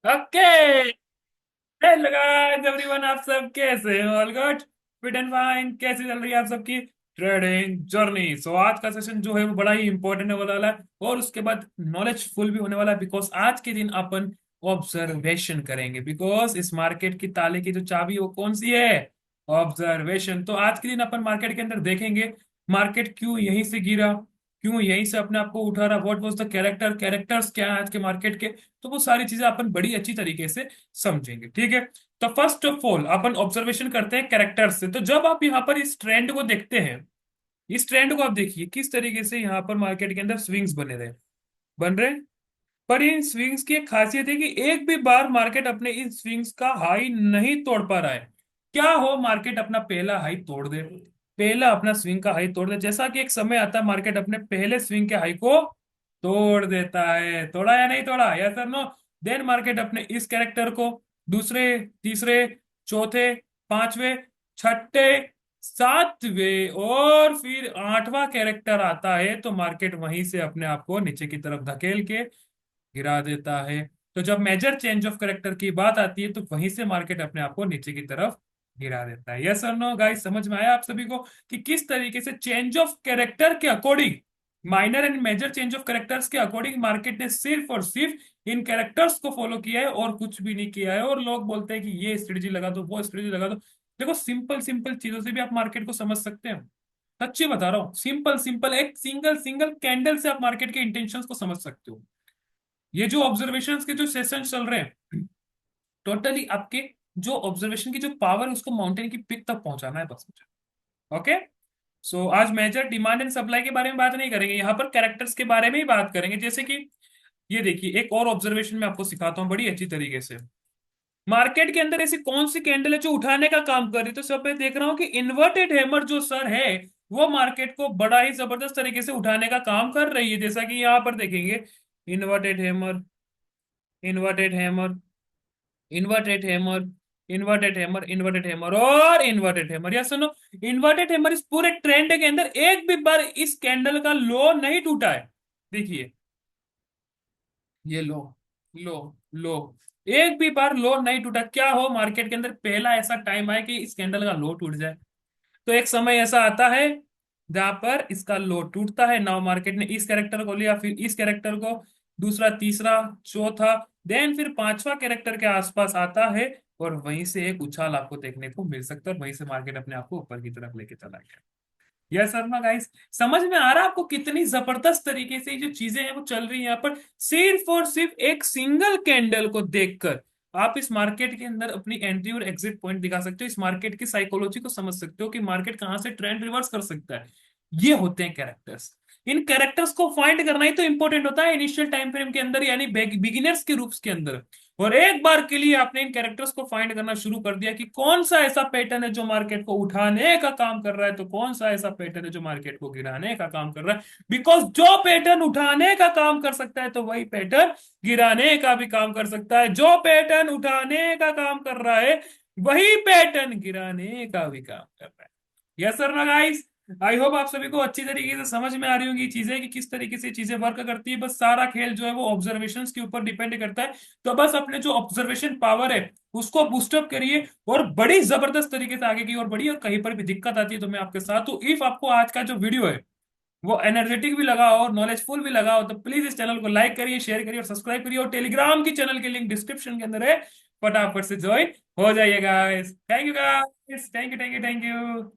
Okay. Hello guys everyone, आप सब कैसे हो? All good, fit and fine. कैसी चल रही है आप सबकी ट्रेडिंग जर्नी? सो आज का सेशन जो है वो बड़ा ही इंपॉर्टेंट होने वाला है और उसके बाद नॉलेजफुल भी होने वाला है, बिकॉज आज के दिन अपन ऑब्जर्वेशन करेंगे। बिकॉज इस मार्केट की ताले की जो चाबी वो कौन सी है? ऑब्जर्वेशन। तो आज के दिन अपन मार्केट के अंदर देखेंगे मार्केट क्यों यहीं से गिरा, क्यों यहीं से अपने आप को उठा रहा, व्हाट वाज द कैरेक्टर्स क्या है आज के मार्केट के। तो वो सारी चीजें अपन बड़ी अच्छी तरीके से समझेंगे, ठीक है। तो first of all upon observation करते हैं कैरेक्टर से। तो जब आप यहाँ पर इस ट्रेंड को देखते हैं, इस ट्रेंड को आप देखिए किस तरीके से यहाँ पर मार्केट के अंदर स्विंग्स बने रहे, बन रहे हैं। पर इन स्विंग्स की एक खासियत है कि एक भी बार मार्केट अपने इन स्विंग्स का हाई नहीं तोड़ पा रहा है। क्या हो, मार्केट अपना पहला हाई तोड़ दे, पहला अपना स्विंग का हाई तोड़ दे। जैसा कि एक समय आता है मार्केट अपने पहले स्विंग के हाई को तोड़ देता है, तोड़ा या नहीं तोड़ा, yes sir no. Then market अपने इस कैरेक्टर को दूसरे, तीसरे, चौथे, पांचवे, छठे, सातवें और फिर आठवां कैरेक्टर आता है तो मार्केट वहीं से अपने आप को नीचे की तरफ धकेल के गिरा देता है। तो जब मेजर चेंज ऑफ करेक्टर की बात आती है तो वहीं से मार्केट अपने आप को नीचे की तरफ गिरा देता है। यस और नो गाइस, समझ में आया आप सभी को कि किस तरीके से चेंज ऑफ कैरेक्टर के according, minor and major change of characters के अकॉर्डिंग मार्केट ने सिर्फ और सिर्फ इन कैरेक्टर्स को फॉलो किया है और कुछ भी नहीं किया है। और लोग बोलते हैं कि ये स्ट्रेटजी लगा दो, वो स्ट्रेटजी लगा दो। देखो सिंपल सिंपल चीजों से भी आप मार्केट को समझ सकते हो। सच्ची बता रहा हूँ, सिंपल सिंपल एक सिंगल सिंगल कैंडल से आप मार्केट के इंटेंशंस को समझ सकते हो। ये जो ऑब्जर्वेशंस के जो सेशन चल रहे हैं, टोटली आपके जो ऑब्जर्वेशन की जो पावर है उसको माउंटेन की पिक तक पहुंचाना है बस मुझे। ओके। सो आज मेजर डिमांड एंड सप्लाई के बारे में बात नहीं करेंगे, यहाँ पर कैरेक्टर्स के बारे में ही बात करेंगे। जैसे कि ये देखिए एक और ऑब्जर्वेशन मैं आपको सिखाता हूँ बड़ी अच्छी तरीके से। मार्केट के अंदर ऐसी कौन सी कैंडल है जो उठाने का काम कर रही है? तो सब मैं देख रहा हूँ कि इन्वर्टेड हैमर जो सर है वो मार्केट को बड़ा ही जबरदस्त तरीके से उठाने का काम कर रही है। जैसा कि यहाँ पर देखेंगे, inverted hammer, inverted hammer, inverted hammer, inverted hammer, inverted hammer और इन्वर्टेड हैमर। या सुनो, इन्वर्टेड हैमर इस पूरे ट्रेंड के अंदर एक भी बार इस कैंडल का लो नहीं टूटा है। देखिए ये लो, लो, लो, एक भी बार लो नहीं टूटा। क्या हो, मार्केट के अंदर पहला ऐसा टाइम आए कि इस कैंडल का लो टूट जाए। तो एक समय ऐसा आता है जहां पर इसका लो टूटता है। नाउ मार्केट ने इस कैरेक्टर को लिया, फिर इस कैरेक्टर को, दूसरा, तीसरा, चौथा, देन फिर पांचवा कैरेक्टर के आसपास आता है और वहीं से एक उछाल आपको देखने को मिल सकता है और वहीं से मार्केट अपने आप को ऊपर की तरफ लेके चला गया। यस शर्मा गाइस, समझ में आ रहा है आपको कितनी जबरदस्त तरीके से ये जो चीजें हैं वो चल रही हैं यहाँ पर? सिर्फ और सिर्फ एक सिंगल कैंडल को देखकर आप इस मार्केट के अंदर अपनी एंट्री और एग्जिट पॉइंट दिखा सकते हो, इस मार्केट की साइकोलॉजी को समझ सकते हो कि मार्केट कहाँ से ट्रेंड रिवर्स कर सकता है। ये होते हैं कैरेक्टर्स। इन कैरेक्टर्स को फाइंड करना ही तो इंपॉर्टेंट होता है इनिशियल टाइम फ्रेम के अंदर, यानी बिगिनर्स के रूप के अंदर। और एक बार के लिए आपने इन कैरेक्टर्स को फाइंड करना शुरू कर दिया कि कौन सा ऐसा पैटर्न है जो मार्केट को उठाने का काम कर रहा है, तो कौन सा ऐसा पैटर्न है जो मार्केट को गिराने का काम कर रहा है। बिकॉज जो पैटर्न उठाने का काम कर सकता है तो वही पैटर्न गिराने का भी काम कर सकता है। जो पैटर्न उठाने का काम कर रहा है वही पैटर्न गिराने का भी काम कर रहा है। यस सर ना गाइस, आई होप आप सभी को अच्छी तरीके से समझ में आ रही होंगी चीजें कि किस तरीके से चीजें वर्क करती है। बस सारा खेल जो है वो ऑब्जर्वेशंस के ऊपर डिपेंड करता है। तो बस अपने जो ऑब्जर्वेशन पावर है उसको बूस्टअप करिए और बड़ी जबरदस्त तरीके से आगे की ओर बढ़िए। और कहीं पर भी दिक्कत आती है तो मैं आपके साथ हूँ। इफ आपको आज का जो वीडियो है वो एनर्जेटिक भी लगा हो और नॉलेजफुल भी लगा हो तो प्लीज इस चैनल को लाइक करिए, शेयर करिए और सब्सक्राइब करिए। और टेलीग्राम की चैनल की लिंक डिस्क्रिप्शन के अंदर है, फटाफट से ज्वाइन हो जाइएगा। Thank you guys, thank you, thank you, thank you.